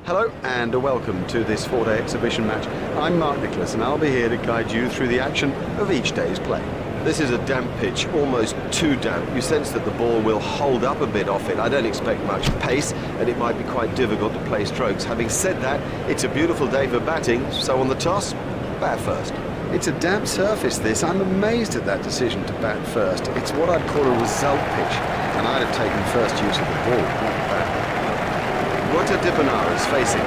Hello and welcome to this 4-day exhibition match. I'm Mark Nicholas and I'll be here to guide you through the action of each day's play. This is a damp pitch, almost too damp. You sense that the ball will hold up a bit off it. I don't expect much pace and it might be quite difficult to play strokes. Having said that, it's a beautiful day for batting, so on the toss, bat first. It's a damp surface this. I'm amazed at that decision to bat first. It's what I'd call a result pitch and I'd have taken first use of the ball, not the bat. What Dipanar is facing.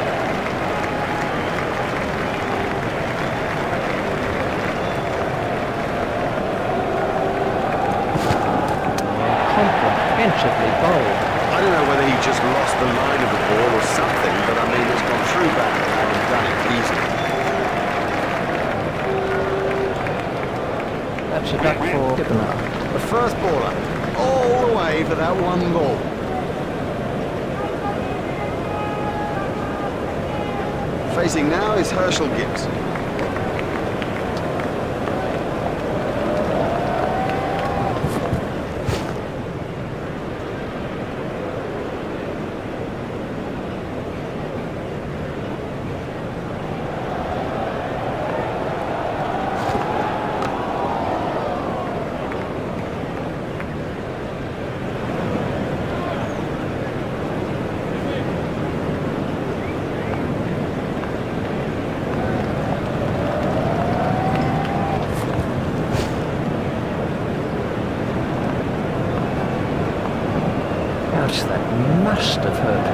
Comprehensively bowled. I don't know whether he just lost the line of the ball or something, but I mean it's gone through back and done it easily. That's a duck for Dipanar. The first baller, all the way for that one ball. Facing now is Herschel Gibbs. That must have hurt.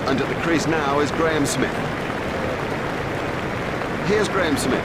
And at the crease now is Graham Smith. Here's Graham Smith.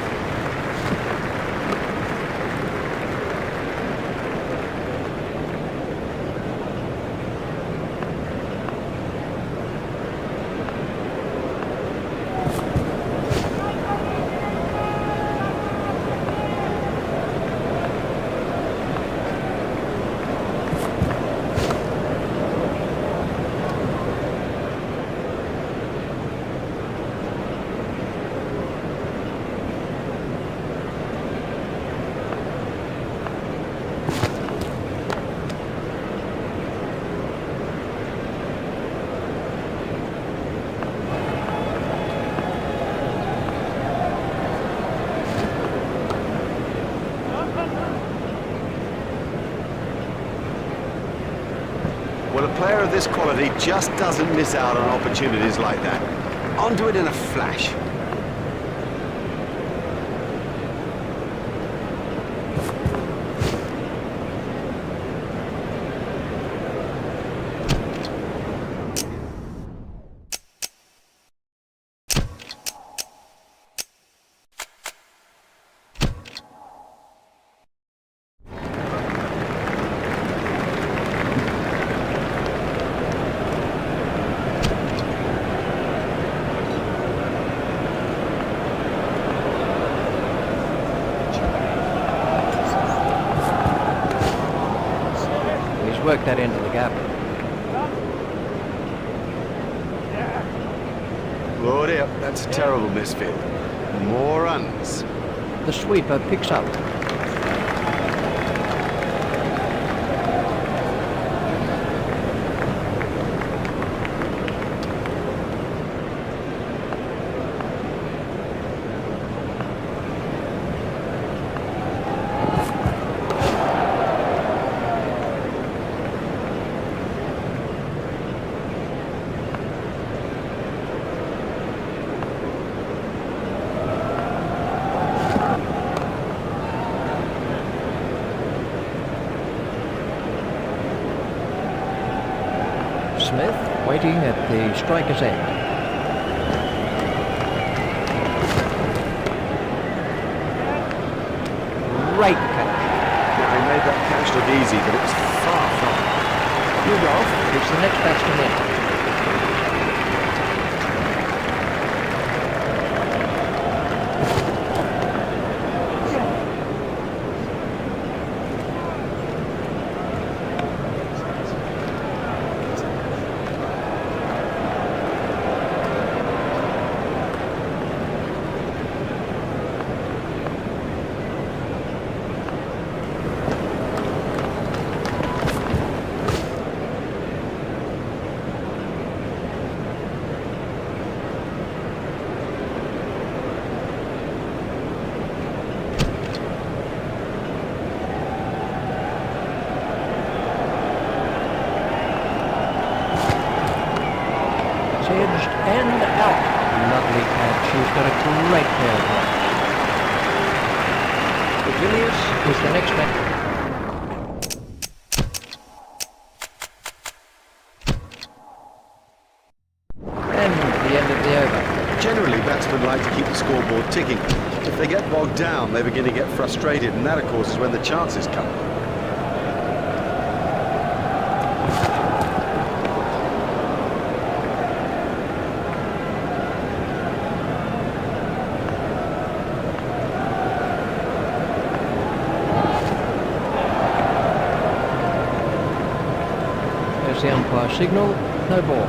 Well, a player of this quality just doesn't miss out on opportunities like that. Onto it in a flash. Work that into the gap. Oh dear, that's a terrible misfield. More runs. The sweeper picks up. Smith waiting at the striker's end. Great catch. Now, he made that catch look easy, but it was far from it. Rudolph is the next batsman in. And out. Lovely catch. He's got a great pair of hands. Villiers is the next man. And the end of the over. Generally, batsmen like to keep the scoreboard ticking. If they get bogged down, they begin to get frustrated, and that, of course, is when the chances come. There's the umpire signal. No ball.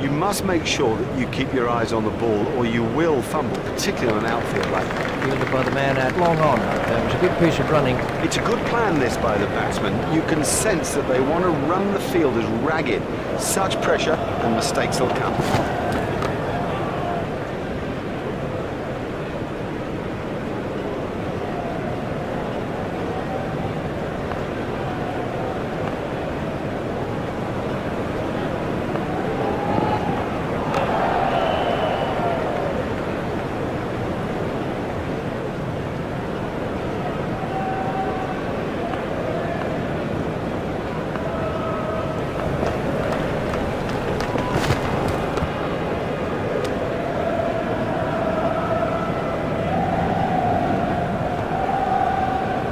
You must make sure that you keep your eyes on the ball, or you will fumble, particularly on an outfield like that. Fielded by the man out long on. It was a good piece of running. It's a good plan, this, by the batsman. You can sense that they want to run the field as ragged. Such pressure, and mistakes will come.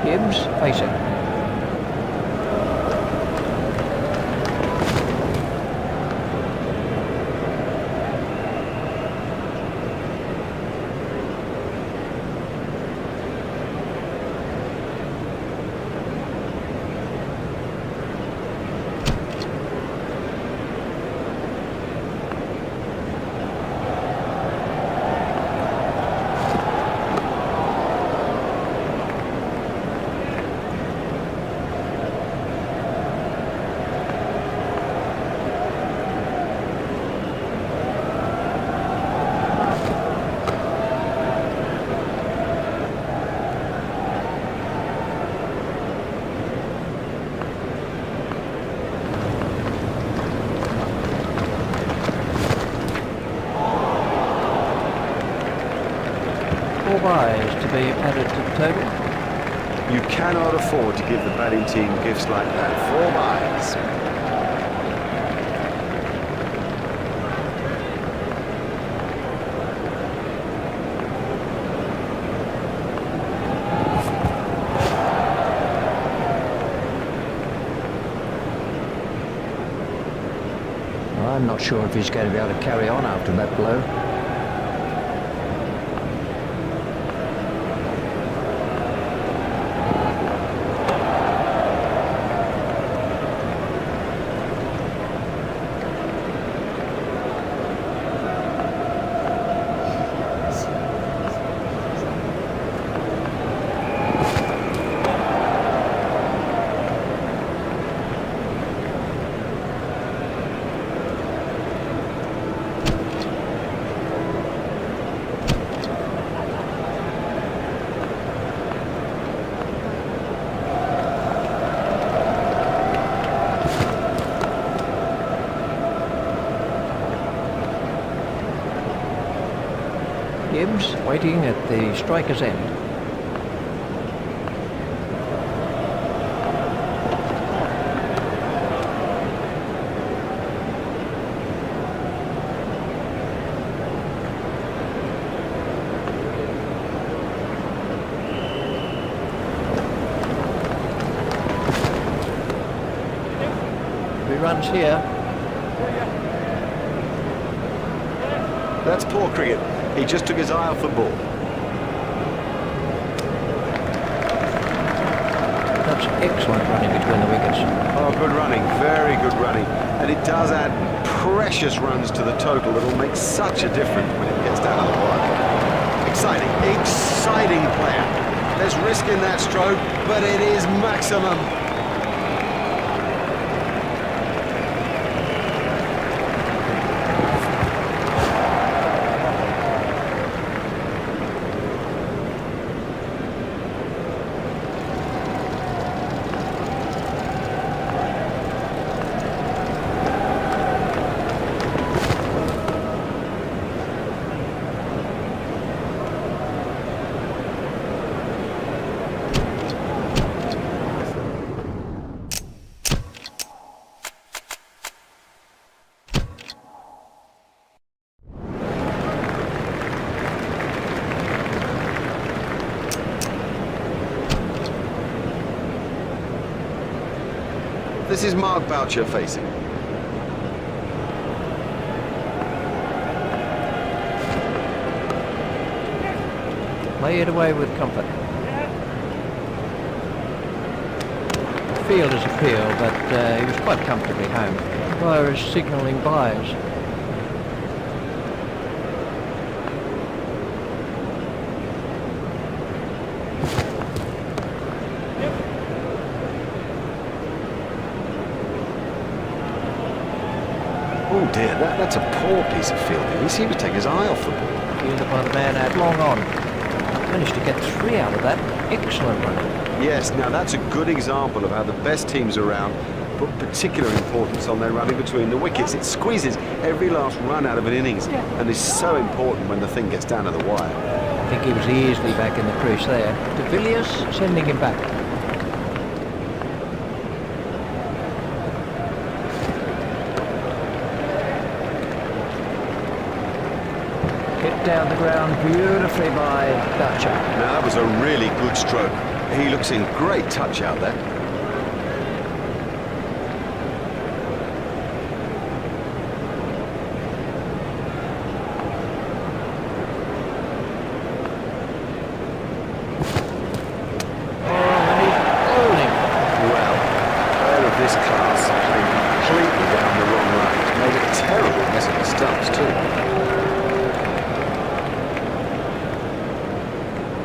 Gibbs facing. Four byes to be added to the total. You cannot afford to give the batting team gifts like that. 4 byes. I'm not sure if he's going to be able to carry on after that blow. Gibbs waiting at the striker's end. Three runs here. That's poor cricket. He just took his eye off the ball. That's excellent running between the wickets. Oh, good running, very good running. And it does add precious runs to the total. It'll make such a difference when it gets down to the wire. Exciting, exciting player. There's risk in that stroke, but it is maximum. This is Mark Boucher facing. Play it away with comfort. The field has appealed, but he was quite comfortably home. The umpire is signalling byes. Oh dear, that's a poor piece of fielding. He seemed to take his eye off the ball. Fielded by the man out long on. Managed to get 3 out of that. Excellent running. Yes, now that's a good example of how the best teams around put particular importance on their running between the wickets. It squeezes every last run out of an innings and is so important when the thing gets down to the wire. I think he was easily back in the crease there. De Villiers sending him back. Hit down the ground beautifully by Boucher. Now that was a really good stroke. He looks in great touch out there. This class came completely down the wrong line. Made a terrible mess of the stumps too.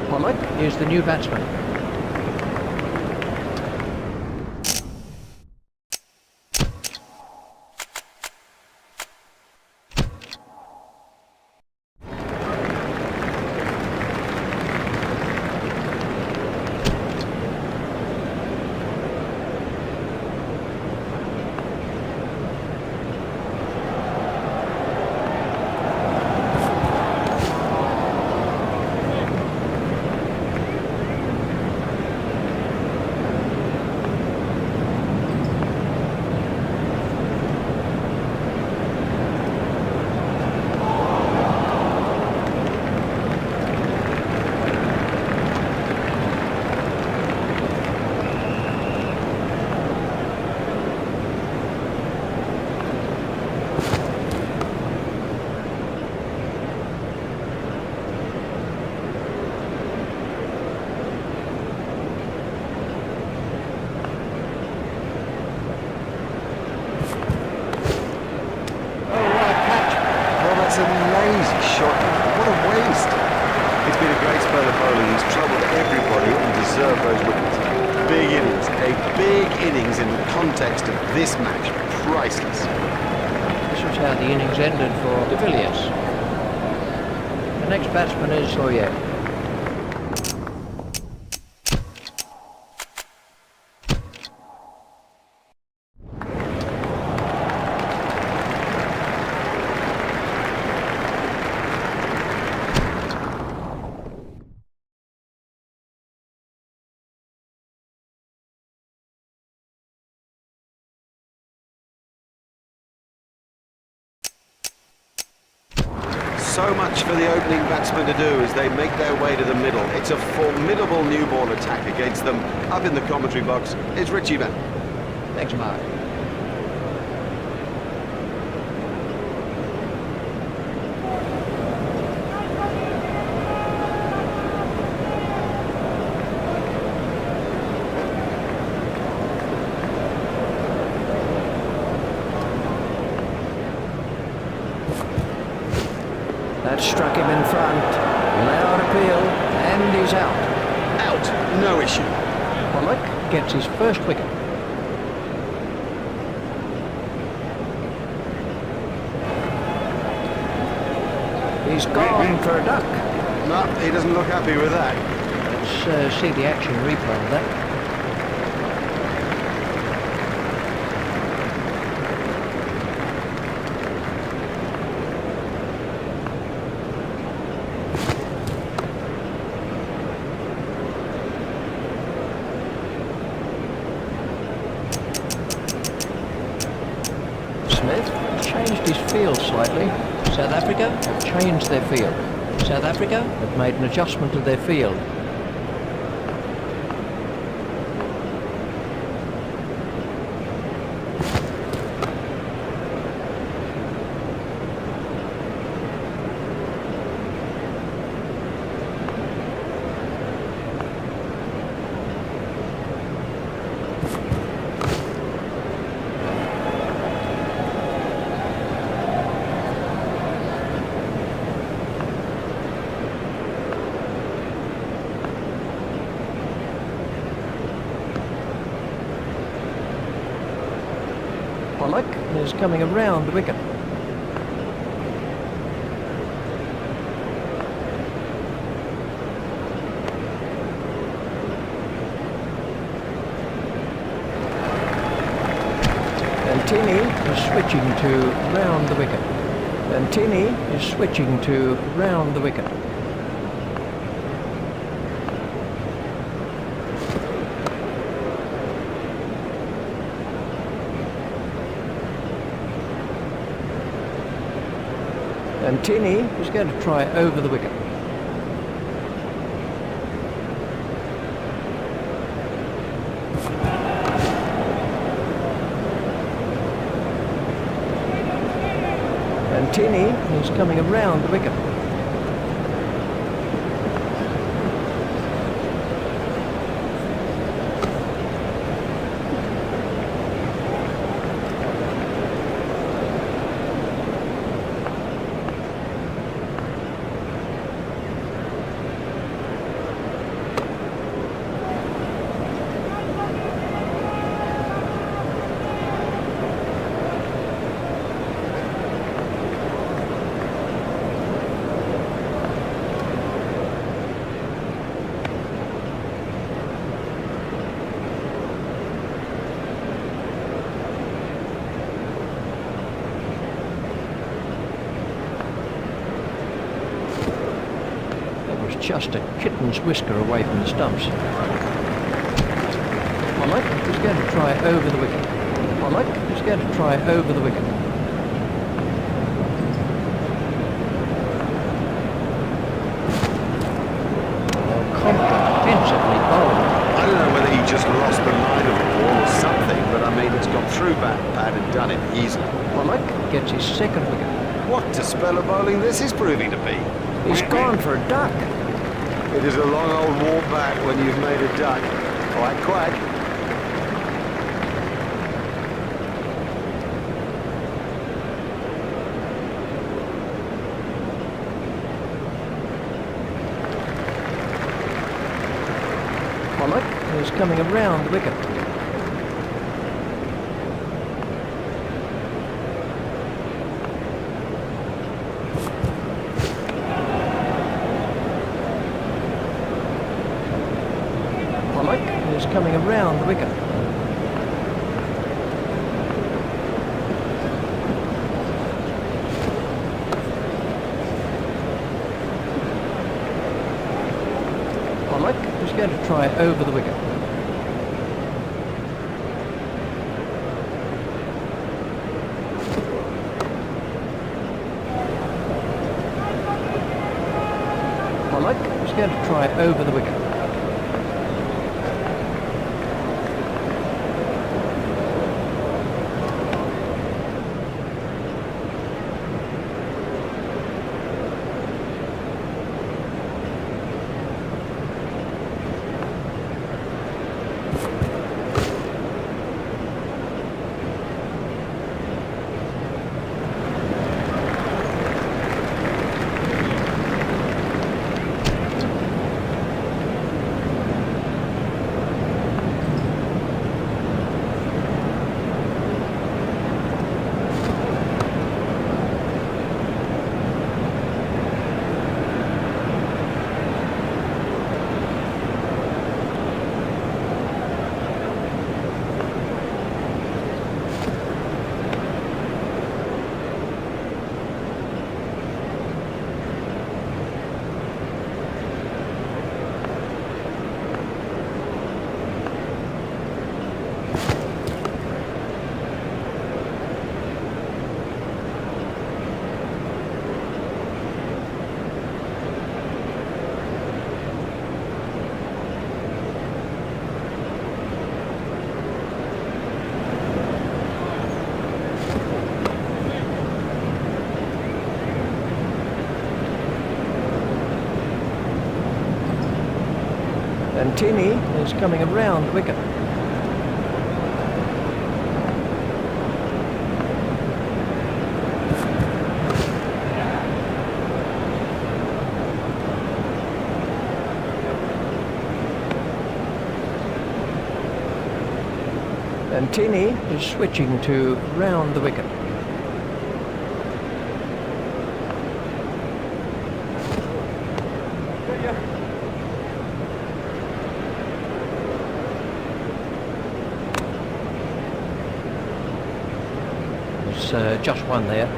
Pollock is the new batsman. That's a lazy shot. What a waste. It's been a great spell of bowling. He's troubled everybody and deserved those wickets. Big innings. A big innings in the context of this match. Priceless. This was how the innings ended for De Villiers. The next batsman is Sawyer. So much for the opening batsmen to do as they make their way to the middle. It's a formidable new ball attack against them. Up in the commentary box is Richie Van. Thanks, Mark. That struck him in front. Loud appeal, and he's out. Out, no issue. Pollock gets his first wicket. He's gone for a duck. No, he doesn't look happy with that. Let's see the action replay of that. Smith changed his field slightly. South Africa have changed their field. South Africa have made an adjustment to their field. Pollock is coming around the wicket. Tini is switching to round the wicket. And Tini is switching to round the wicket. And Tini is going to try over the wicket. And Tini is coming around the wicket. Just a kitten's whisker away from the stumps. Pollock is going to try over the wicket. Pollock is going to try over the wicket. Comprehensively bowled. I don't know whether he just lost the line of the ball or something, but I mean, it's gone through bat pad and done it easily. Pollock gets his second wicket. What a spell of bowling this is proving to be. He's gone for a duck. It is a long old walk back when you've made a duck. Quack, quack. Pollock is coming around the wicket. Is coming around the wicket. Pollock is going to try over the wicket. Pollock is going to try over the wicket. And Tini is coming around the wicket. And Tini is switching to round the wicket. There's just one there.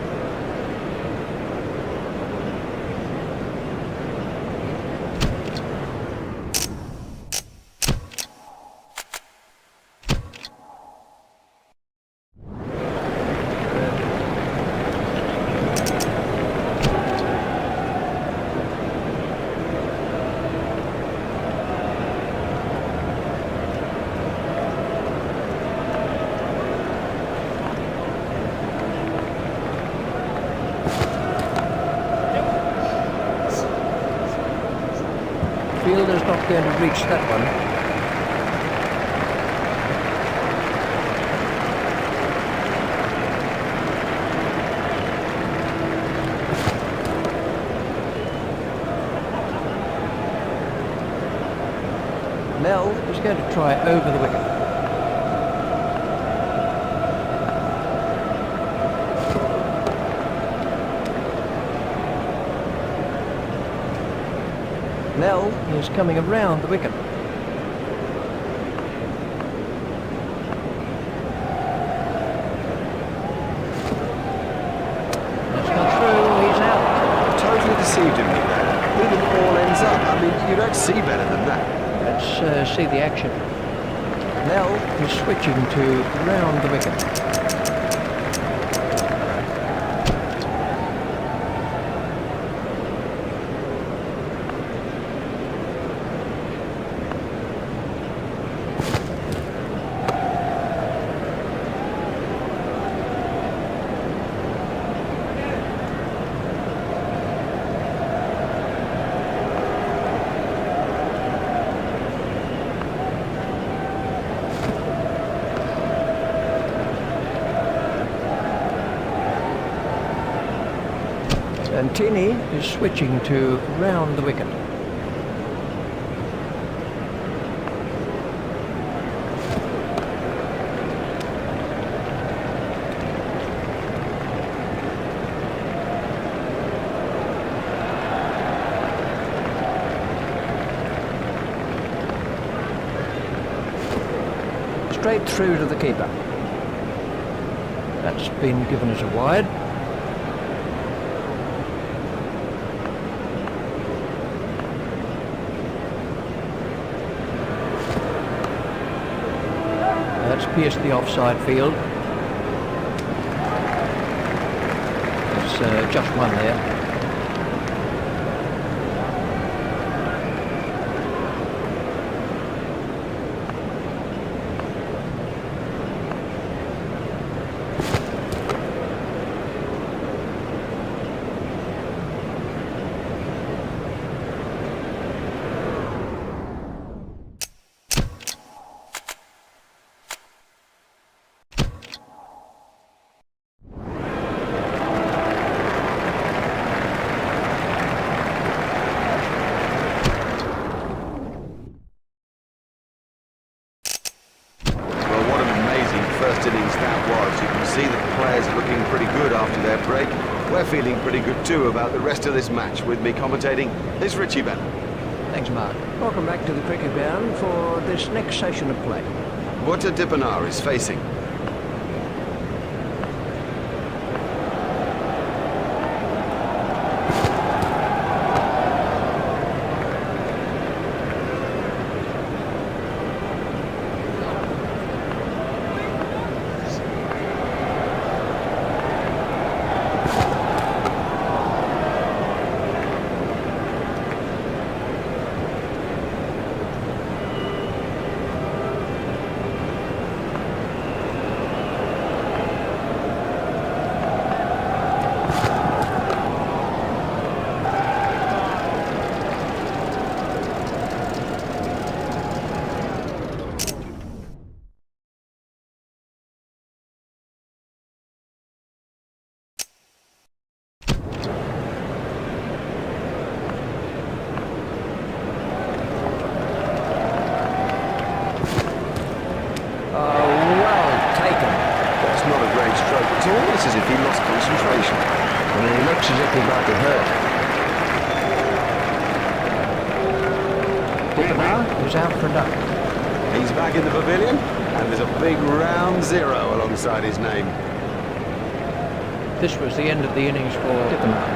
Fielder's not going to reach that one. Mel is going to try over the wicket. Mel is coming around the wicket. That's not through, he's out. Totally deceived him with that. Where the ball ends up, I mean, you don't see better than that. Let's see the action. Mel is switching to round the wicket. And Tini is switching to round the wicket. Straight through to the keeper. That's been given as a wide. That's pierced the offside field. There's just one there. Innings that was. You can see that the players are looking pretty good after their break. We're feeling pretty good too about the rest of this match. With me commentating is Richie Bennett. Thanks, Mark. Welcome back to the cricket ground for this next session of play. What Dipanar is facing. It's almost as if he lost concentration. I mean, he looks as if he might be hurt. Dippenaar is out for a duck. He's back in the pavilion, and there's a big round 0 alongside his name. This was the end of the innings for Dippenaar.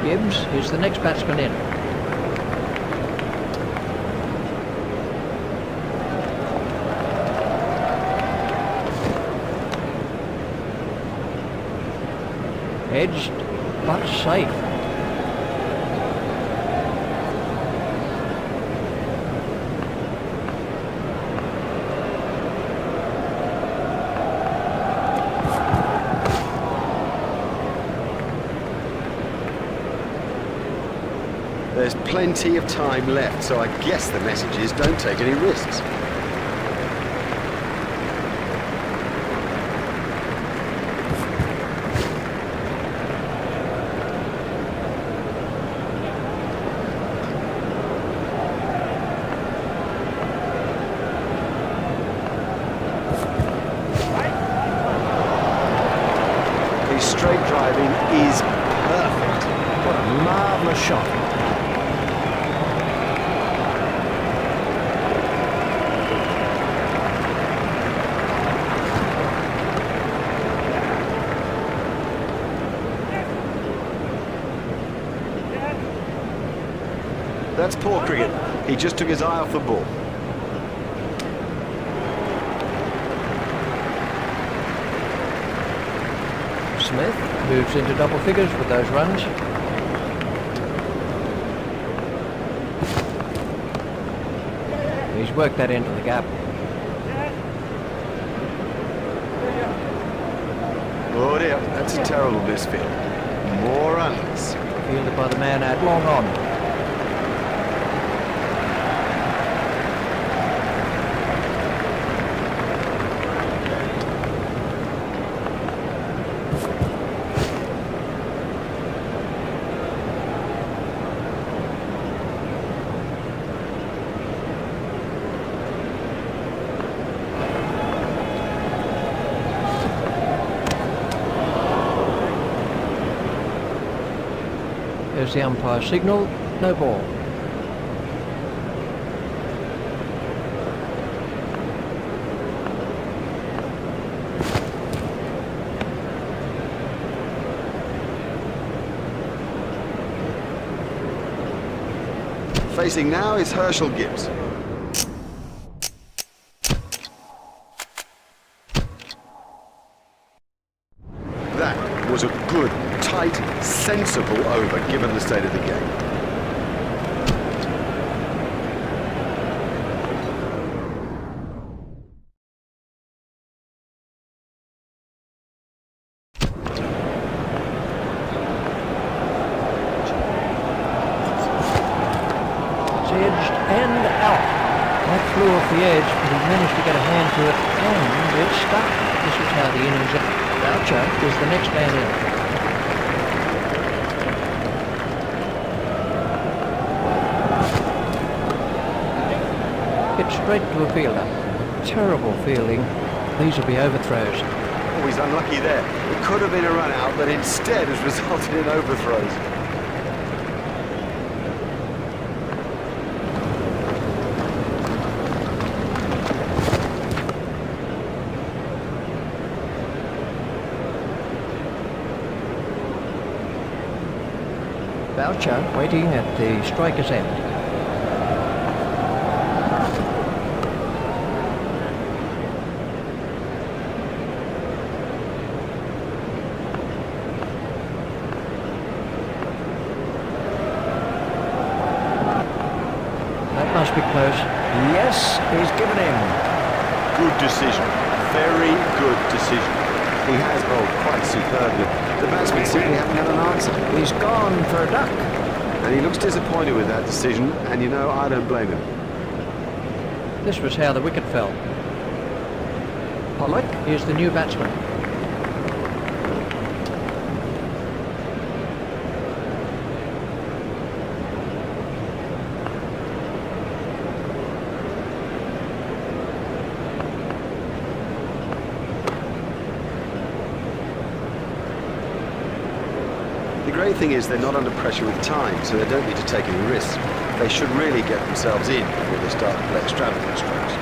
Gibbs is the next batsman in. Edged, but safe. There's plenty of time left, so I guess the message is don't take any risks. His straight driving is perfect. What a marvellous shot. That's poor cricket. He just took his eye off the ball. Smith moves into double figures with those runs. He's worked that into the gap. Oh dear, that's a terrible misfield. More runs. Fielded by the man out long on. There's the umpire signal, no ball. Facing now is Herschel Gibbs. That was a good, tight, sensible over, given the state of the game. It's edged and out. That flew off the edge, but he managed to get a hand to it, and it stuck. This is how the innings ended. Boucher is the next man in. Hit straight to a fielder. Terrible fielding. These will be overthrows. Oh, he's unlucky there. It could have been a run out, but instead has resulted in overthrows. Boucher waiting at the striker's end. That must be close. Yes, he's given him. Good decision. Very good decision. He has bowled quite superbly. The batsmen simply haven't had an answer. He's gone for a duck. And he looks disappointed with that decision, and you know, I don't blame him. This was how the wicket fell. Pollock is the new batsman. great thing is they're not under pressure with time, so they don't need to take any risks. They should really get themselves in before they start to play extravagant strokes.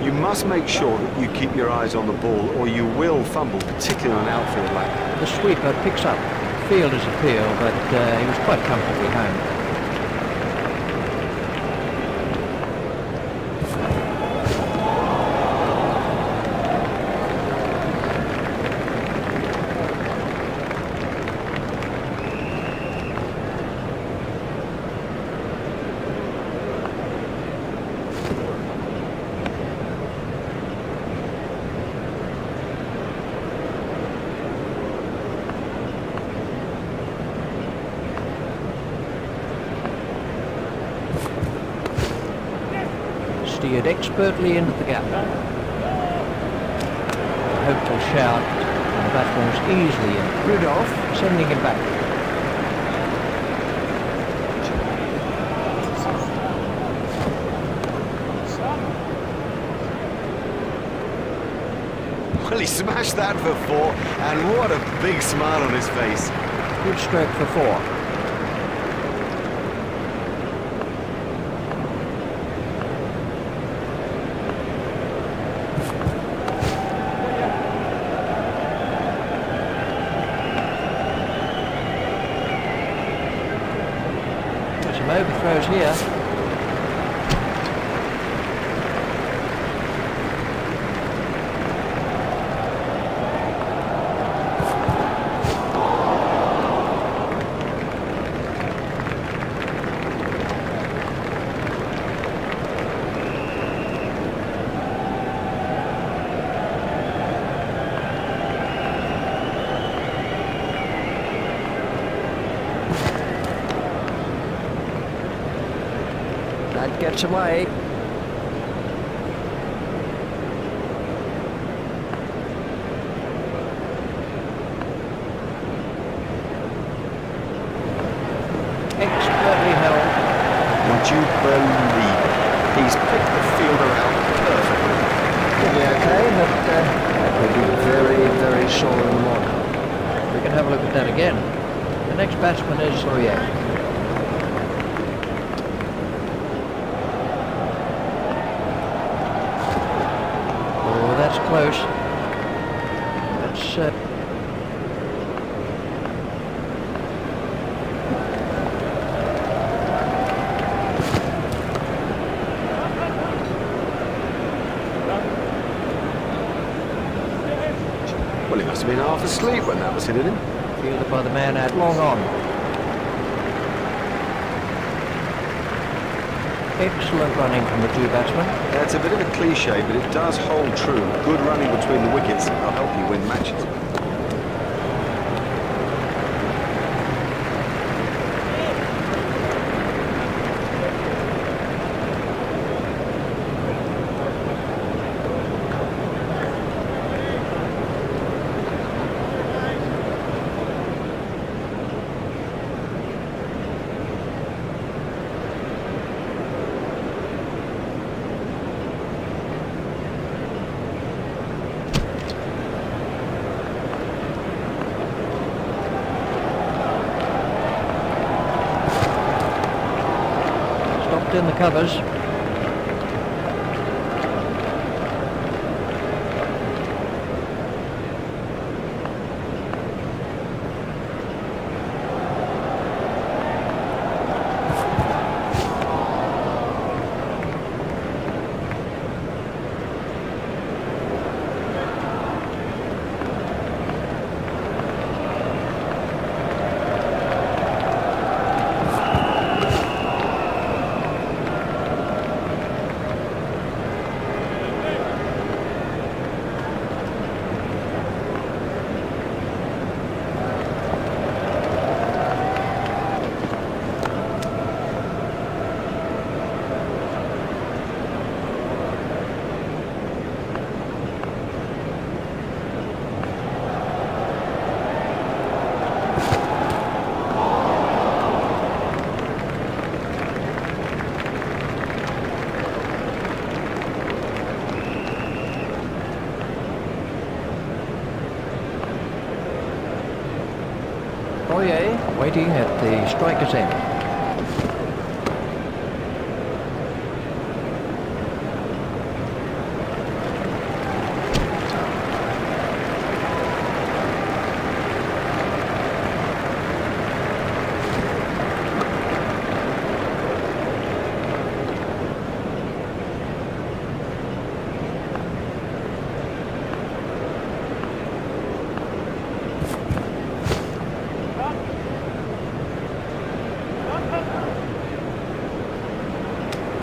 You must make sure that you keep your eyes on the ball or you will fumble, particularly on an outfield lap. The sweeper picks up fielder's appeal, but he was quite comfortably home. Steered expertly into the gap. A hopeful shout, and the batsman was easily in. Rudolph sending him back. Well, he smashed that for 4, and what a big smile on his face. Good stroke for 4. Some overthrows here. That gets away. Expertly held. Would you believe it? He's picked the fielder out perfectly. Could be okay, but that would be very, very sore in the morning. We can have a look at that again. The next batsman is Loyer. That's close. That's Well, he must have been half asleep when that was hitting him. fielded by the man out long on. Excellent running from the two batsmen. That's a bit of a cliche, but it does hold true. Good running between the wickets will help you win matches. In the covers. waiting at the striker's end.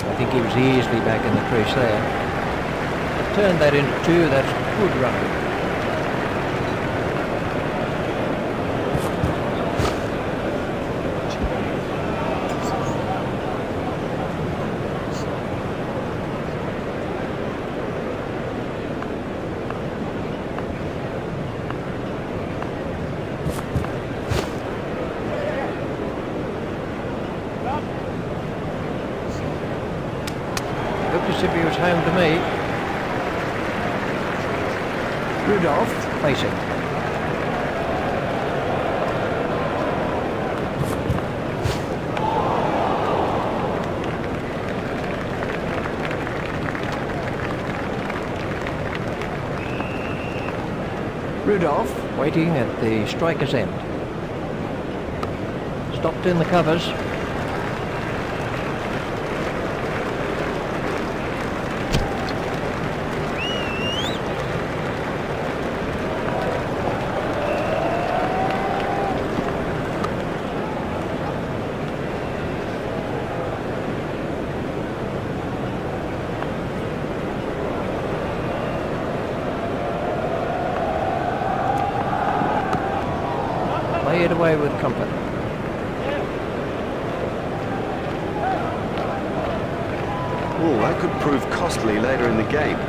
I think he was easily back in the crease there. But turned that into 2, that's a good run. Looked as if he was home to me. Rudolph facing. Rudolph waiting at the striker's end. Stopped in the covers. Play it away with comfort. Oh, that could prove costly later in the game.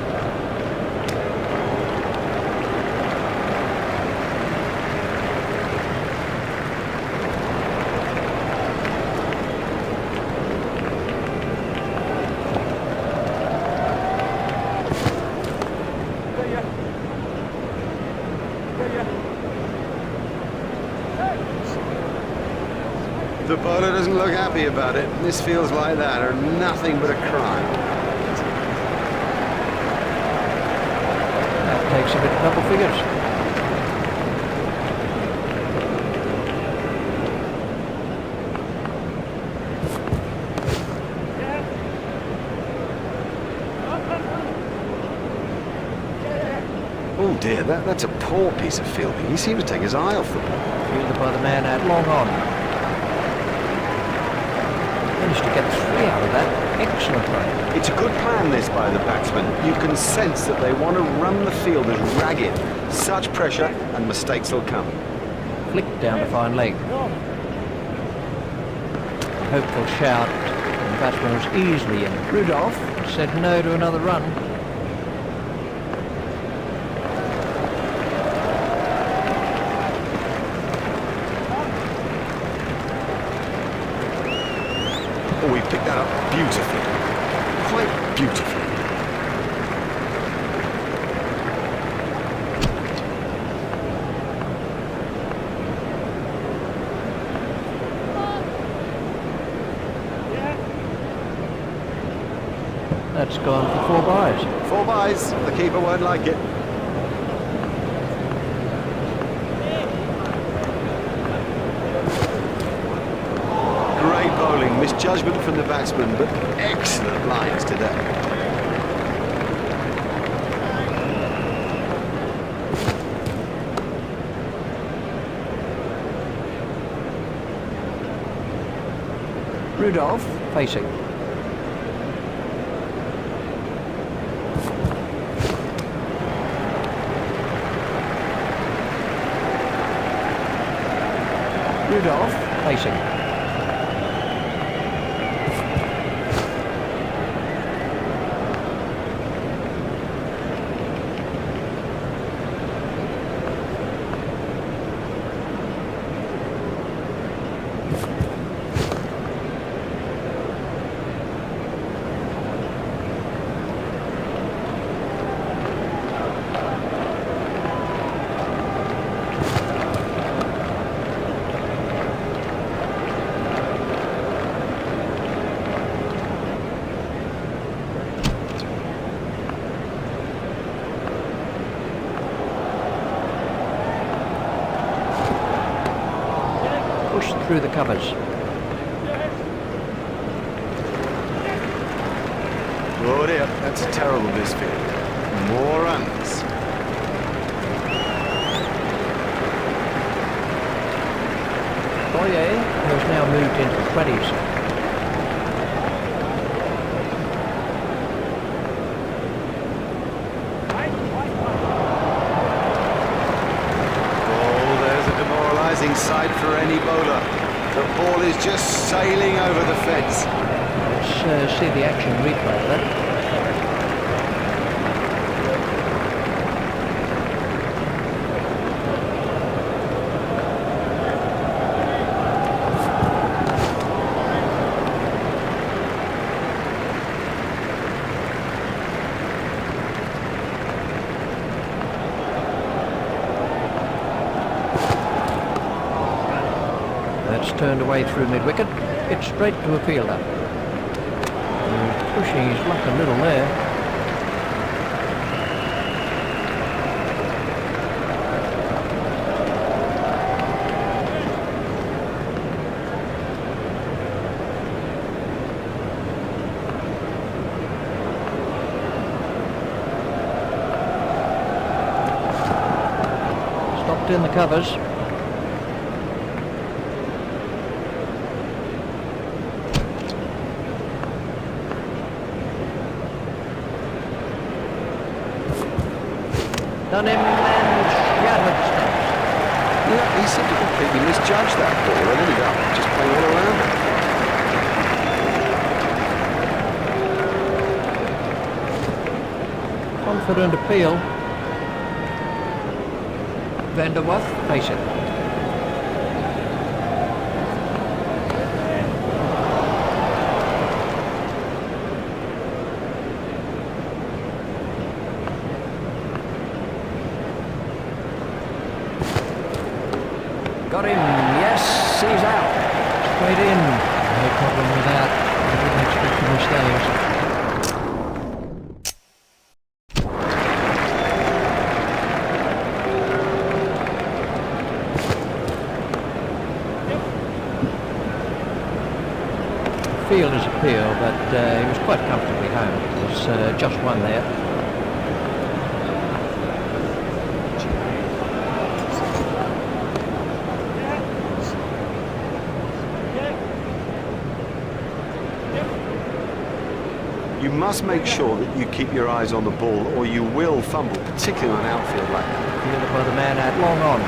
The bowler doesn't look happy about it. This feels like that, or nothing but a crime. That takes him at double figures. Oh dear, that's a poor piece of fielding. He seemed to take his eye off the ball. Fielded by the man out long on. Managed to get 3 out of that. Excellent run. It's a good plan, this, by the batsman. You can sense that they want to run the fielders ragged. Such pressure, and mistakes will come. Flicked down the fine leg. A hopeful shout. And the batsman was easily in. Rudolph said no to another run. Oh, he picked that up beautifully. Quite beautifully. That's gone for 4 byes. 4 byes. The keeper won't like it. Great bowling. Misjudgment from the batsman, but excellent lines today. Rudolph facing. Rudolph facing. through the covers. Oh dear, that's a terrible misfield. More runs. Boyer has now moved into the 20s. Sight for any bowler. The ball is just sailing over the fence. Let's see the action replay of that. That's turned away through mid-wicket. It's straight to a fielder. Pushing his luck a little there. Stopped in the covers. Done him and shattered stumps. Yeah, he seemed to completely misjudge that ball and ended up just playing all around it. Confident appeal. Van der Wath, face it. Got him, yes, he's out. Straight in, no problem with that. I didn't expect him to stay. Fielder's appeal, but he was quite comfortably home. It was just one there. You must make sure that you keep your eyes on the ball or you will fumble, particularly on an outfield like that. Fielded by the man out long on.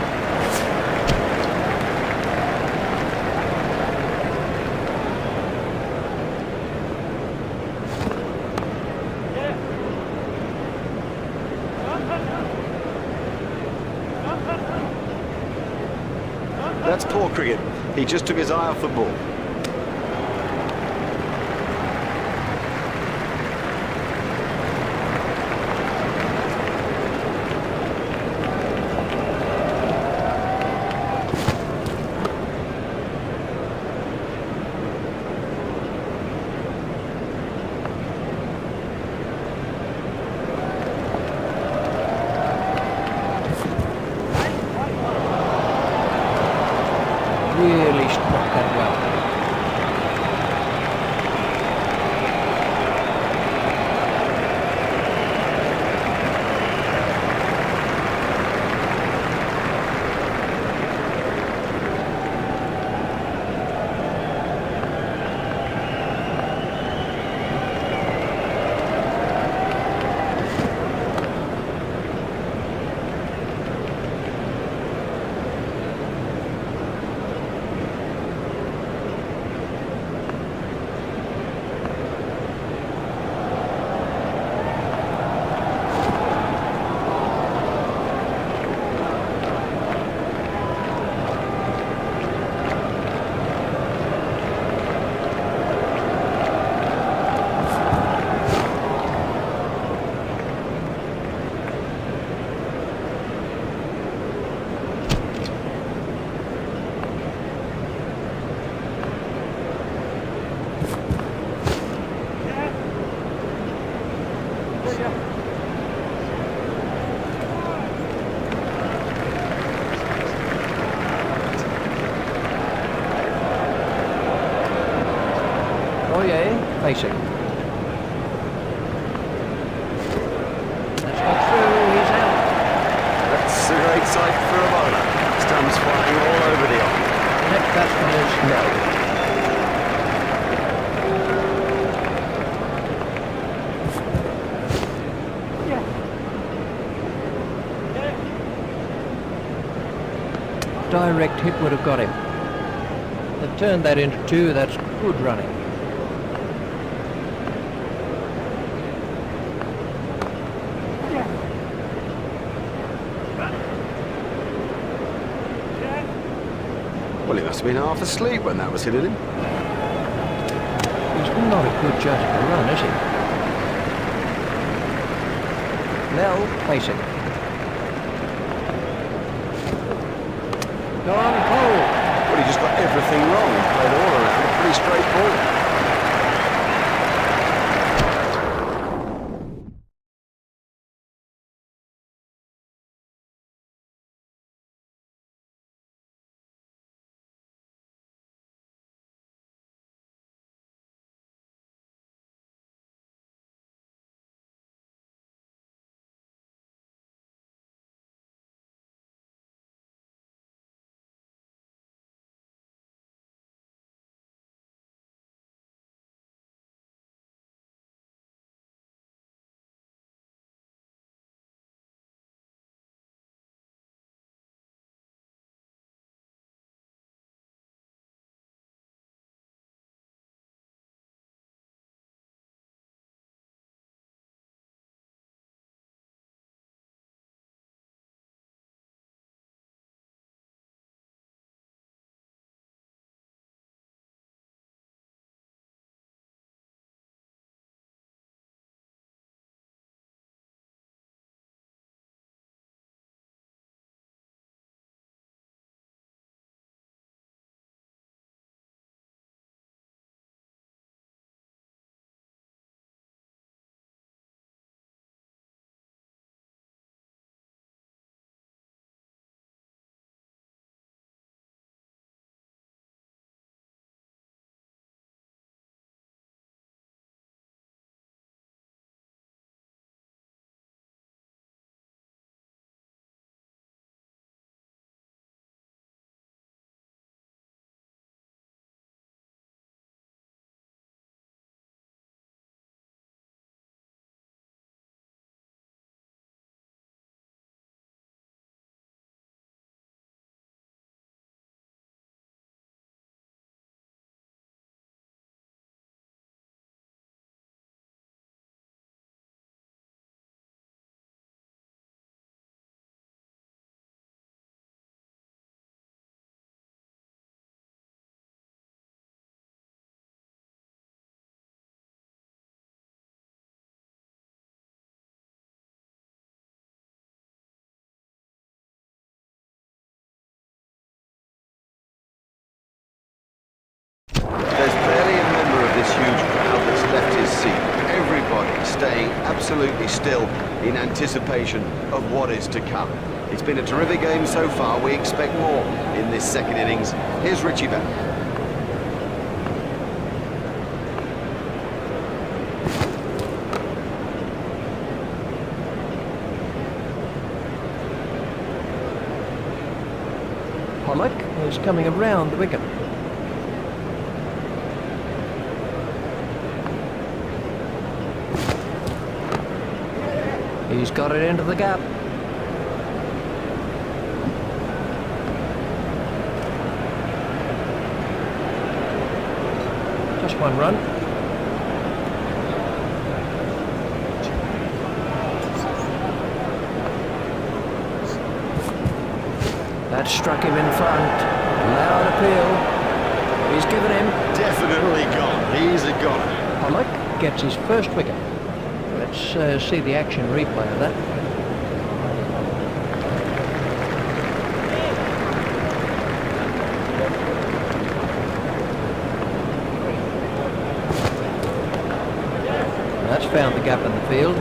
That's poor cricket. He just took his eye off the ball. Really struck that well. Oh yeah, facing. That's not through, he's out. That's a great sight for a bowler. Stumps flying all over the off. The next batsman is no. Direct hit would have got him. They've turned that into 2, that's good running. Well, he must have been half asleep when that was hitting him. He's not a good judge of a run, is he? Mel facing. Gone cold. Well, he just got everything wrong. Played all around. Pretty straight ball. There's barely a member of this huge crowd that's left his seat. Everybody staying absolutely still in anticipation of what is to come. It's been a terrific game so far. We expect more in this second innings. Here's Richie Bell. Pollock is coming around the wicket. He's got it into the gap. Just one run. That struck him in front. Loud appeal. He's given him. Definitely gone. He's a goner. Pollock gets his first wicket. Let's see the action replay of that. That's found the gap in the field.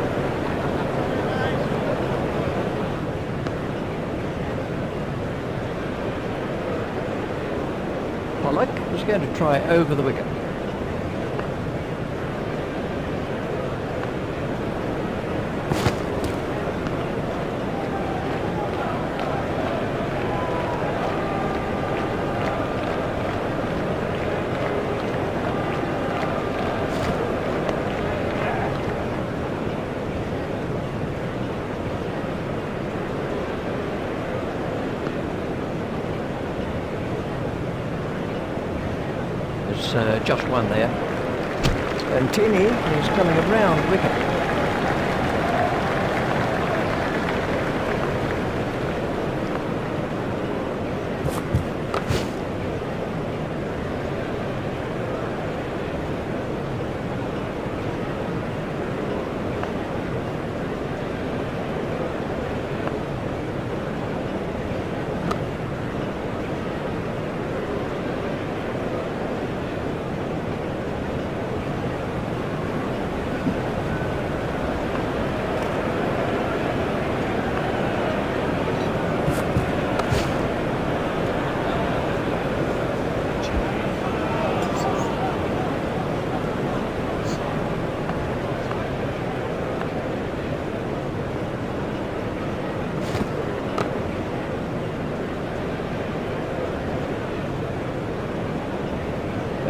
Pollock is going to try over the wicket. just one there. And Tini is coming around wicket.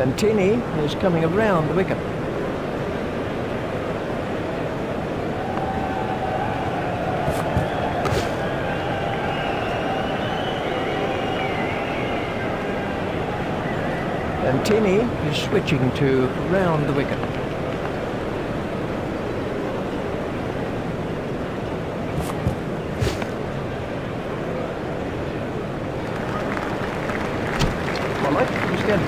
And Tini is coming around the wicket. And Tini is switching to round the wicket. Pollock is good.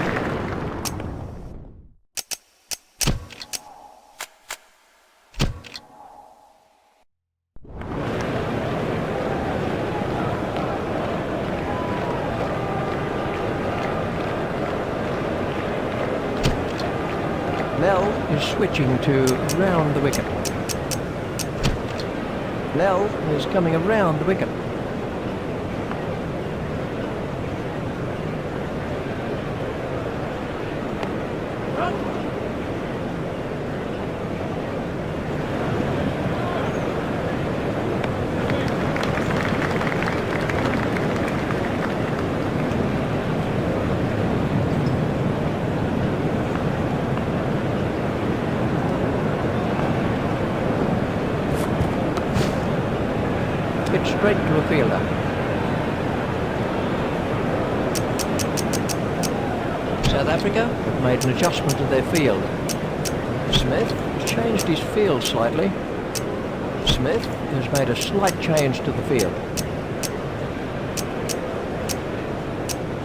Nell is switching to round the wicket. Nell is coming around the wicket. Pitch straight to a fielder. South Africa have made an adjustment to their field. Smith has changed his field slightly. Smith has made a slight change to the field.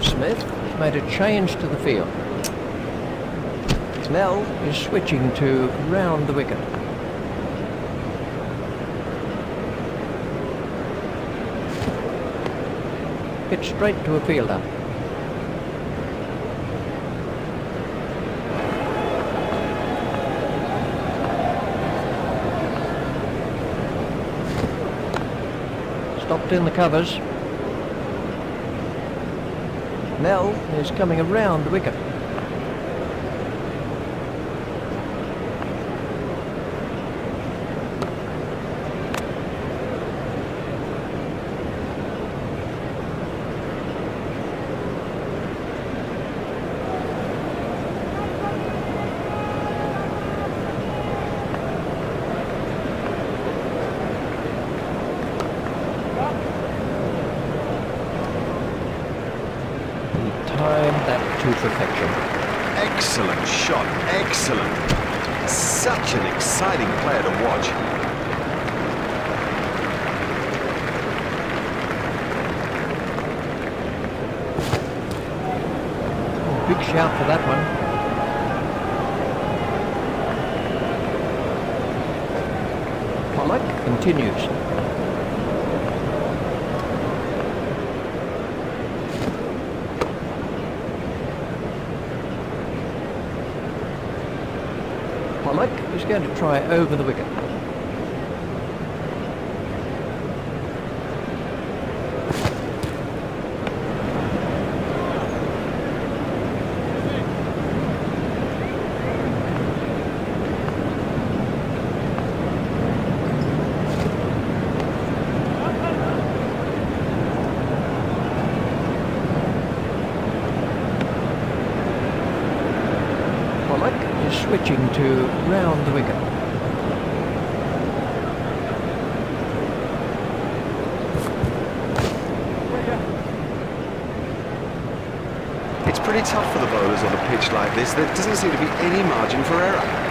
Smith has made a change to the field. Nell is switching to round the wicket. Pitch straight to a fielder. Stopped in the covers. Nell is coming around the wicket. Timed that to perfection. Excellent shot, excellent. Such an exciting player to watch. Oh, big shout for that one. Pollock continues. Pollock is going to try over the wicket. Pollock is switching to round the wicket. It's pretty really tough for the bowlers on a pitch like this. There doesn't seem to be any margin for error.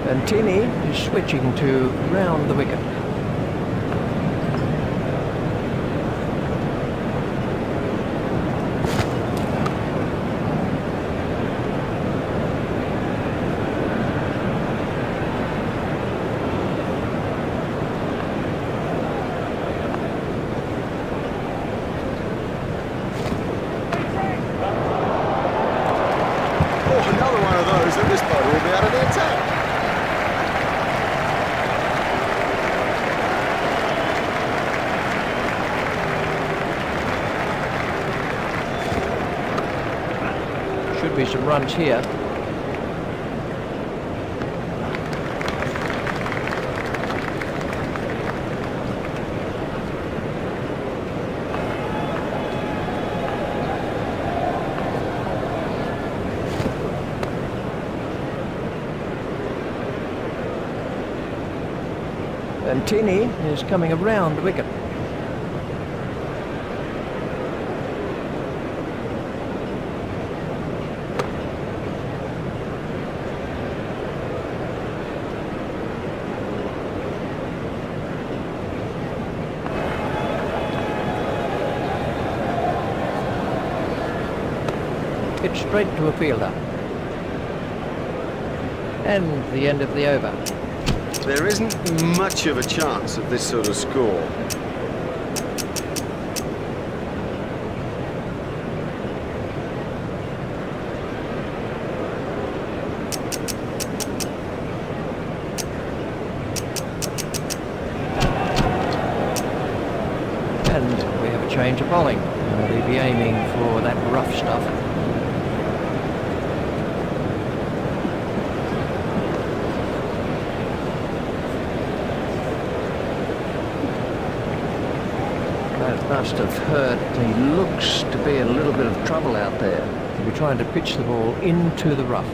And Tini is switching to round the wicket. Oh, another one of those, and this bowler will be out of the attack. Should be some runs here. And Tini is coming around the wicket. Hit straight to a fielder. And the end of the over. There isn't much of a chance of this sort of score. And we have a change of bowling. They'll be aiming for that rough stuff. Must have hurt. He looks to be in a little bit of trouble out there. He'll be trying to pitch the ball into the rough.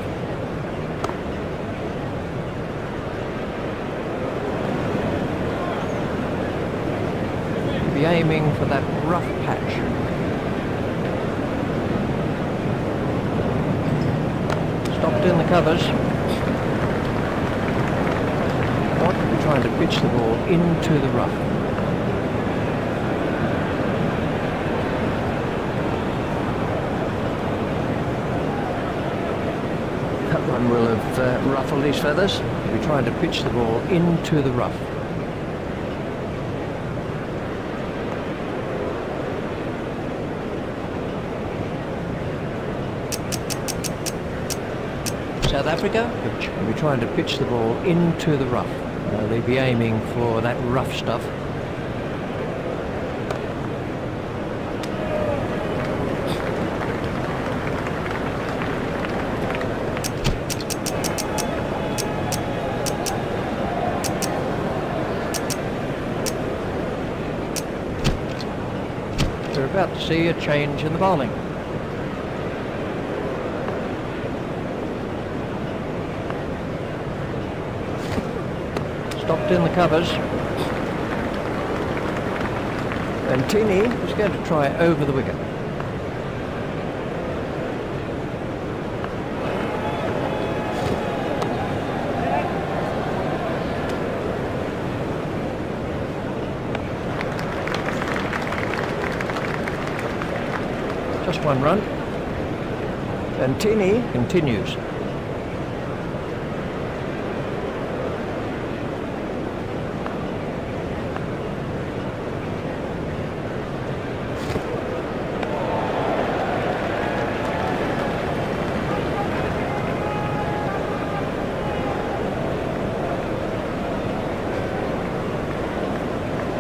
He'll be aiming for that rough patch. Stopped in the covers. He'll be trying to pitch the ball into the rough. One will have ruffled his feathers. He'll be trying to pitch the ball into the rough. South Africa will be trying to pitch the ball into the rough. They'll be aiming for that rough stuff. We're about to see a change in the bowling. Stopped in the covers. And Tini is going to try over the wicket. Just one run. And Tini continues.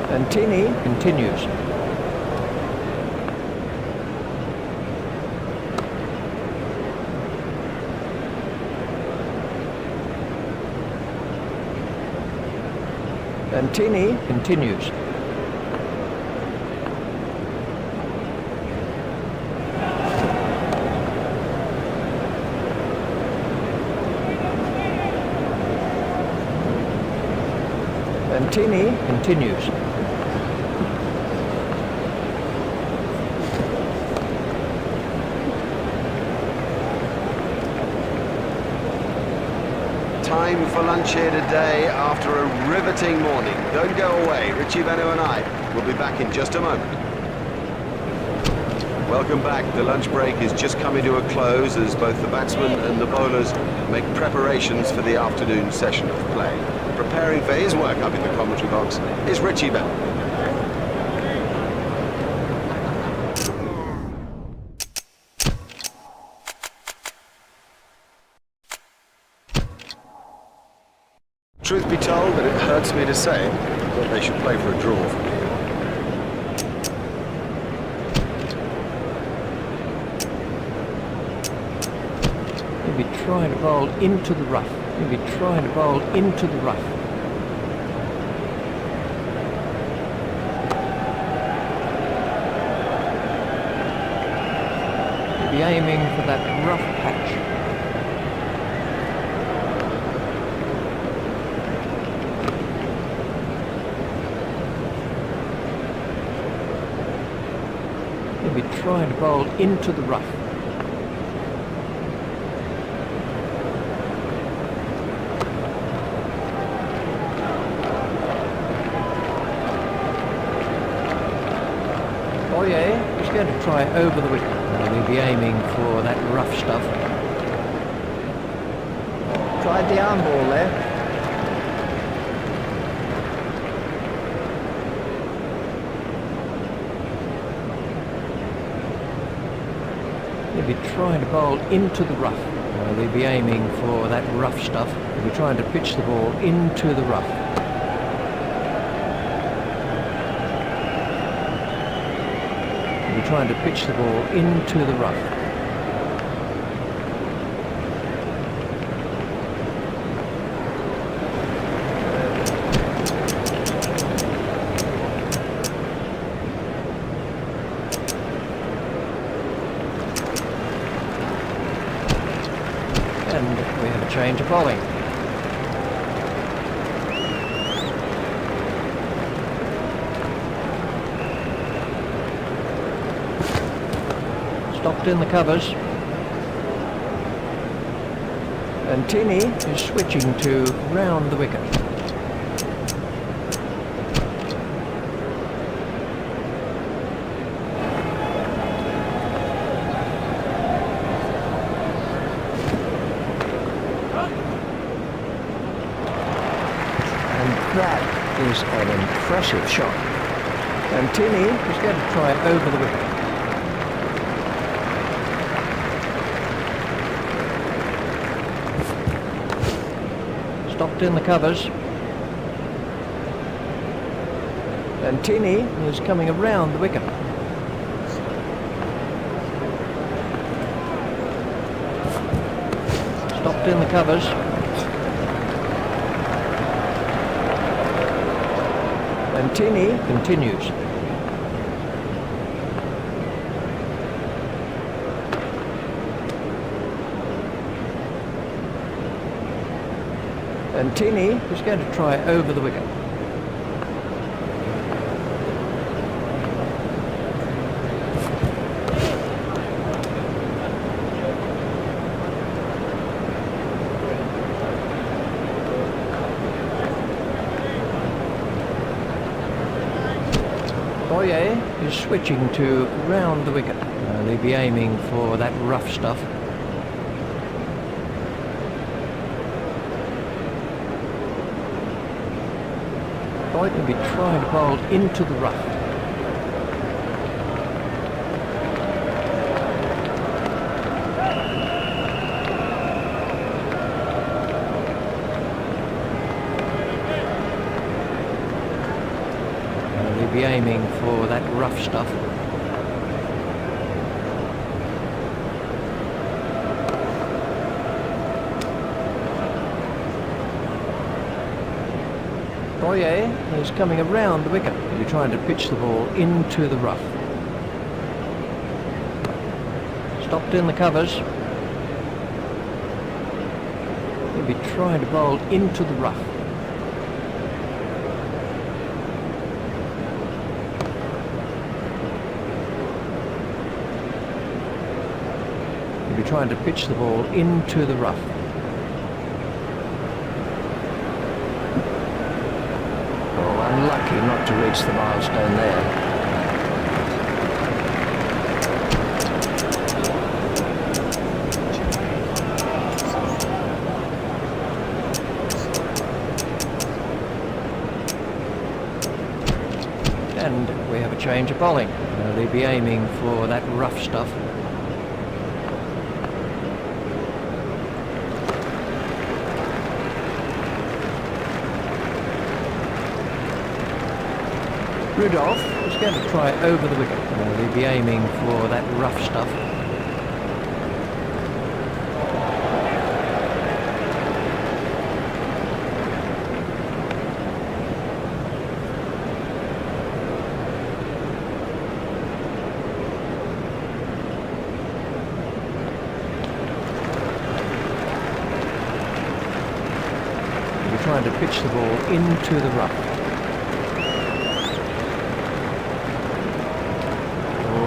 And Tini continues. And Tini continues. And Tini continues. Time for lunch here today after a riveting morning. Don't go away. Richie Venno and I will be back in just a moment. Welcome back. The lunch break is just coming to a close as both the batsmen and the bowlers make preparations for the afternoon session of play. Preparing for his work up in the commentary box is Richie Venno. Truth be told, but it hurts me to say, that they should play for a draw from here. He'll be trying to bowl into the rough. He'll be trying to bowl into the rough. He'll be aiming for that rough patch. He'll be trying to bowl into the rough. Oye is going to try over the wicket. He'll be aiming for that rough stuff. Tried the arm ball there. He'll be trying to bowl into the rough. He'll be aiming for that rough stuff. He'll be trying to pitch the ball into the rough. He'll be trying to pitch the ball into the rough. And we have a change of bowling. Stopped in the covers. And Tini is switching to round the wicket. That is an impressive shot. And Tini is going to try over the wicket. Stopped in the covers. And Tini is coming around the wicket. Stopped in the covers. And Tini continues. And Tini is going to try over the wicket. Oye is switching to round the wicket. They'll be aiming for that rough stuff. Boyd will be trying to bowl into the rough. They'll be aiming for that rough stuff. Boyer is coming around the wicket. He'll be trying to pitch the ball into the rough. Stopped in the covers. He'll be trying to bowl into the rough. He'll be trying to pitch the ball into the rough. Unlucky not to reach the milestone there. And we have a change of bowling. They'll be aiming for that rough stuff. Rudolph is going to try over the wicket. They'll be aiming for that rough stuff. They'll be trying to pitch the ball into the rough.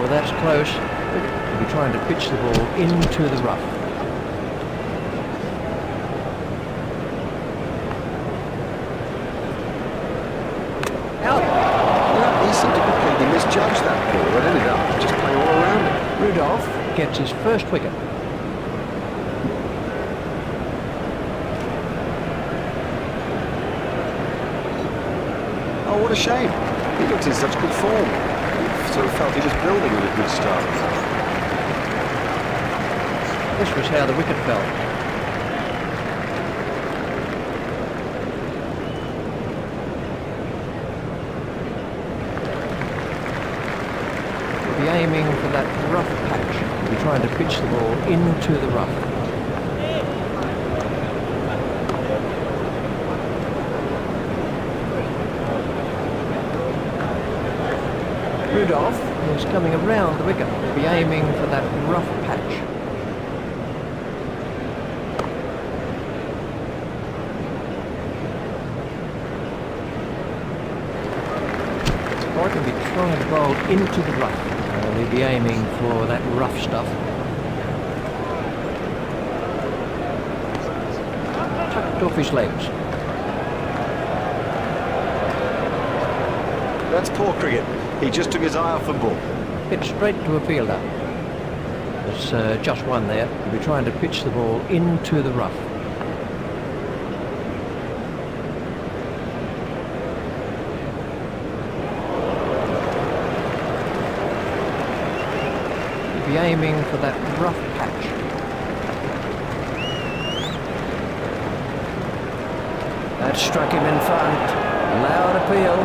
That's close. He'll be trying to pitch the ball into the rough. Out! Well, he seemed to completely misjudge that ball, but ended up just playing all around it. Rudolph gets his first wicket. Oh, what a shame. He looked in such good form. Sort of felt he was building with a good start. This was how the wicket fell. He'll be aiming for that rough patch. He'll be trying to pitch the ball into the rough. Rudolph is coming around the wicket. He'll be aiming for that rough patch. Or can be trying to bowl into the rough. He'll be aiming for that rough stuff. Tucked off his legs. That's poor cricket. He just took his eye off the ball. Hit straight to a fielder. There's just one there. He'll be trying to pitch the ball into the rough. He'll be aiming for that rough patch. That struck him in front. Loud appeal.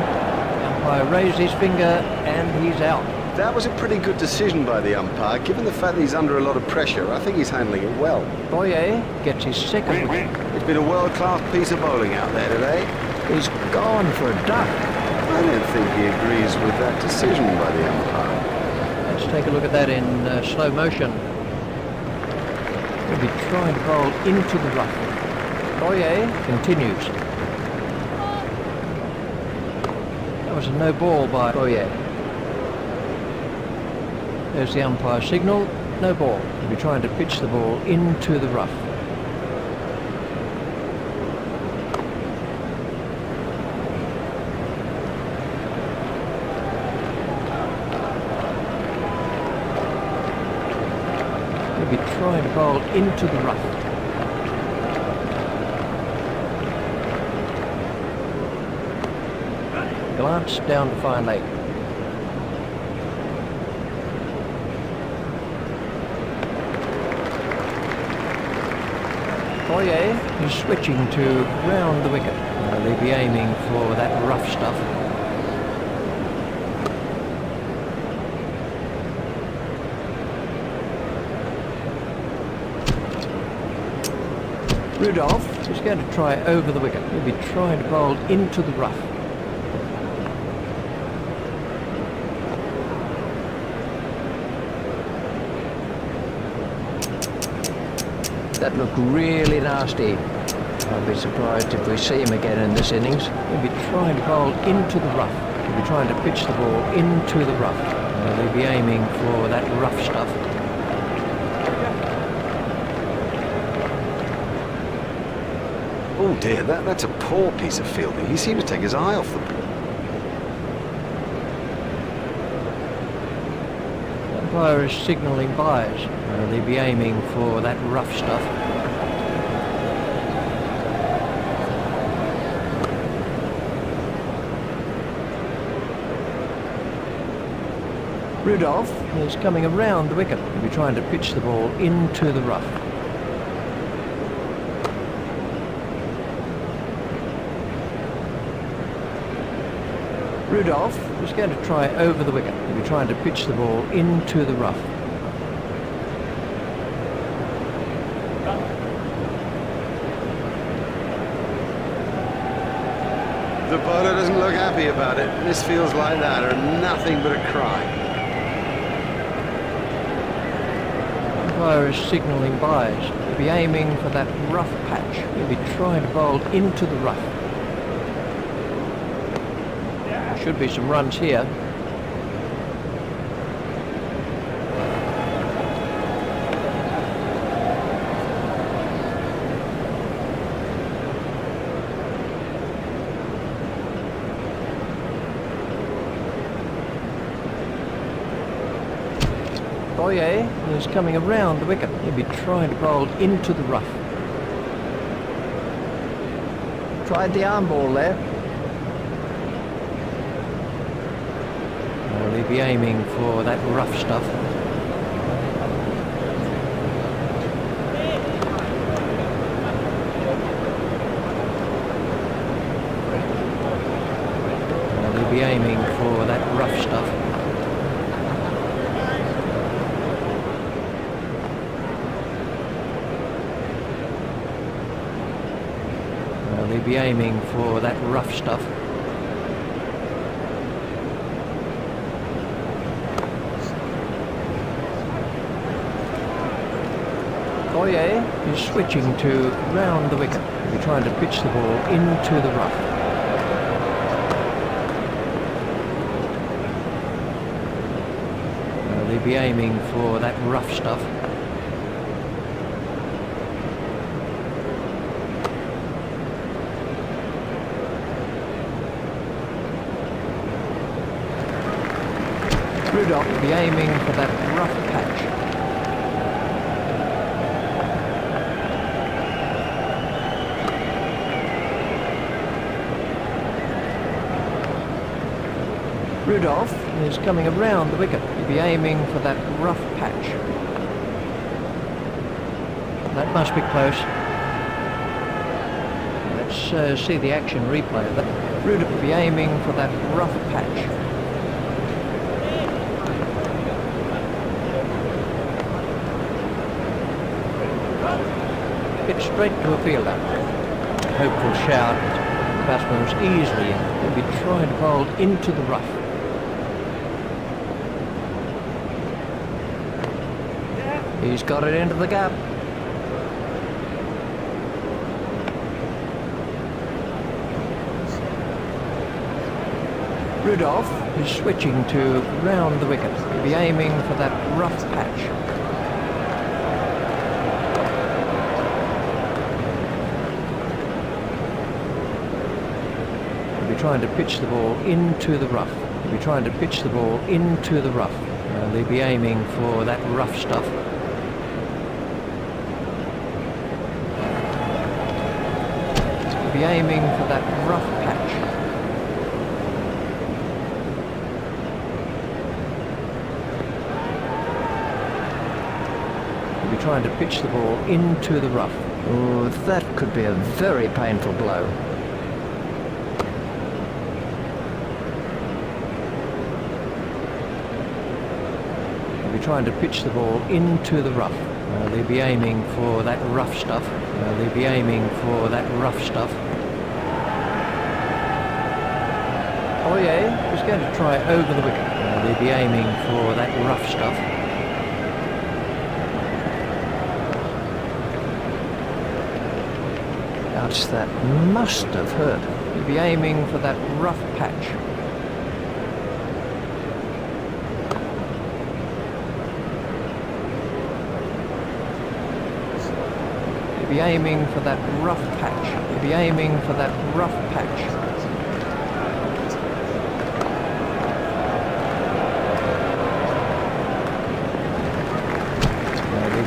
Umpire raised his finger and he's out. That was a pretty good decision by the umpire. Given the fact that he's under a lot of pressure, I think he's handling it well. Boyer gets his second wicket. It's been a world-class piece of bowling out there today. He's gone for a duck. I don't think he agrees with that decision by the umpire. Let's take a look at that in slow motion. He'll be trying to bowl into the rough. Boyer continues. That was a no ball by Boyer. There's the umpire signal, no ball. He'll be trying to pitch the ball into the rough. He'll be trying to bowl into the rough. Glance down to fine leg. Boyer is switching to round the wicket. They'll be aiming for that rough stuff. Rudolph is going to try over the wicket. He'll be trying to bowl into the rough. That looked really nasty. I'll be surprised if we see him again in this innings. He'll be trying to bowl into the rough. He'll be trying to pitch the ball into the rough. He'll be aiming for that rough stuff. Oh dear, that's a poor piece of fielding. He seemed to take his eye off the ball. The umpire is signalling byes. They'll be aiming for that rough stuff. Rudolph is coming around the wicket. He'll be trying to pitch the ball into the rough. Rudolph is going to try over the wicket. He'll be trying to pitch the ball into the rough. The bowler doesn't look happy about it. Misfields like that are nothing but a crime. The umpire is signalling byes. He'll be aiming for that rough patch. He'll be trying to bowl into the rough. There should be some runs here. Boyer is coming around the wicket. He'll be trying to bowl into the rough. Tried the arm ball there. Well, he'll be aiming for that rough stuff. Well, he'll be aiming for that rough stuff. They'll be aiming for that rough stuff. Boyer is switching to round the wicket. He'll be trying to pitch the ball into the rough. They'll be aiming for that rough stuff. Rudolph will be aiming for that rough patch. Rudolph is coming around the wicket. He'll be aiming for that rough patch. That must be close. Let's see the action replay of that. Rudolph will be aiming for that rough patch. Hit straight to a fielder. Hopeful shout. The batsman was easily in. He'll be trying to bowl into the rough. He's got it into the gap. Rudolph is switching to round the wicket. He'll be aiming for that rough patch. Trying to pitch the ball into the rough. He'll be trying to pitch the ball into the rough. They'll be aiming for that rough stuff. He'll be aiming for that rough patch. He'll be trying to pitch the ball into the rough. Oh, that could be a very painful blow. Trying to pitch the ball into the rough. They'll be aiming for that rough stuff. They'll be aiming for that rough stuff. Oh yeah, he's going to try over the wicket. They'll be aiming for that rough stuff. Ouch, that must have hurt. He'll be aiming for that rough patch. He'll be aiming for that rough patch. He'll be aiming for that rough patch.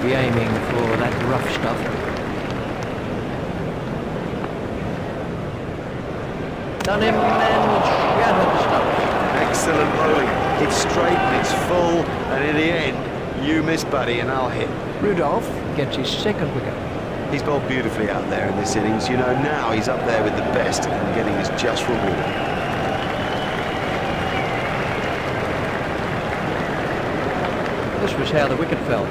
Be aiming for that rough stuff. Done him and shattered the stumps. Excellent bowling. It's straight and it's full, and in the end, you miss Buddy and I'll hit. Rudolph gets his second wicket. He's bowled beautifully out there in this innings. You know, now he's up there with the best and getting his just reward. This was how the wicket fell.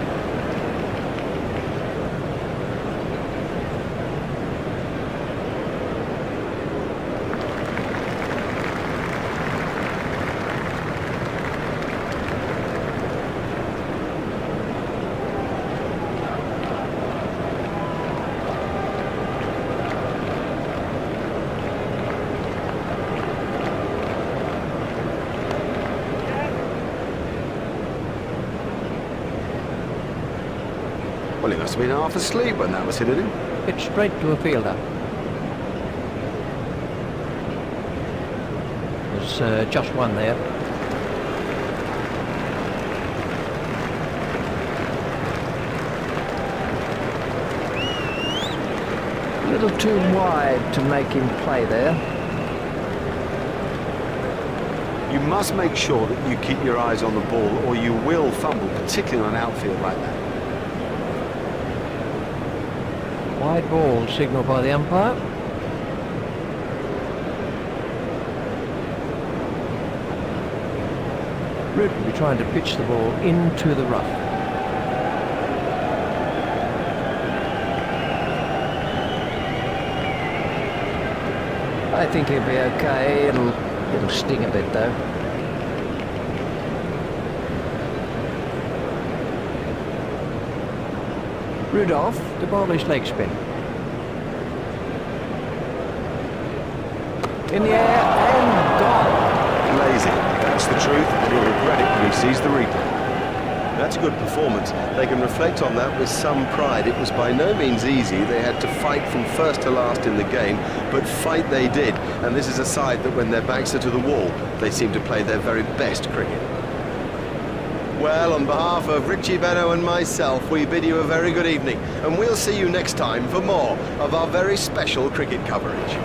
Well, he must have been half asleep when that was hit at him. Hit straight to a fielder. There's just one there. A little too wide to make him play there. You must make sure that you keep your eyes on the ball or you will fumble, particularly on an outfield like that. Wide ball signalled by the umpire. Root will be trying to pitch the ball into the rough. I think he'll be okay. It'll sting a bit though. Rudolph to bowl his leg spin. In the air and gone. Lazy, that's the truth, and he'll regret it when he sees the replay. That's a good performance. They can reflect on that with some pride. It was by no means easy. They had to fight from first to last in the game, but fight they did. And this is a side that when their backs are to the wall, they seem to play their very best cricket. Well, on behalf of Richie Benno and myself, we bid you a very good evening, and we'll see you next time for more of our very special cricket coverage.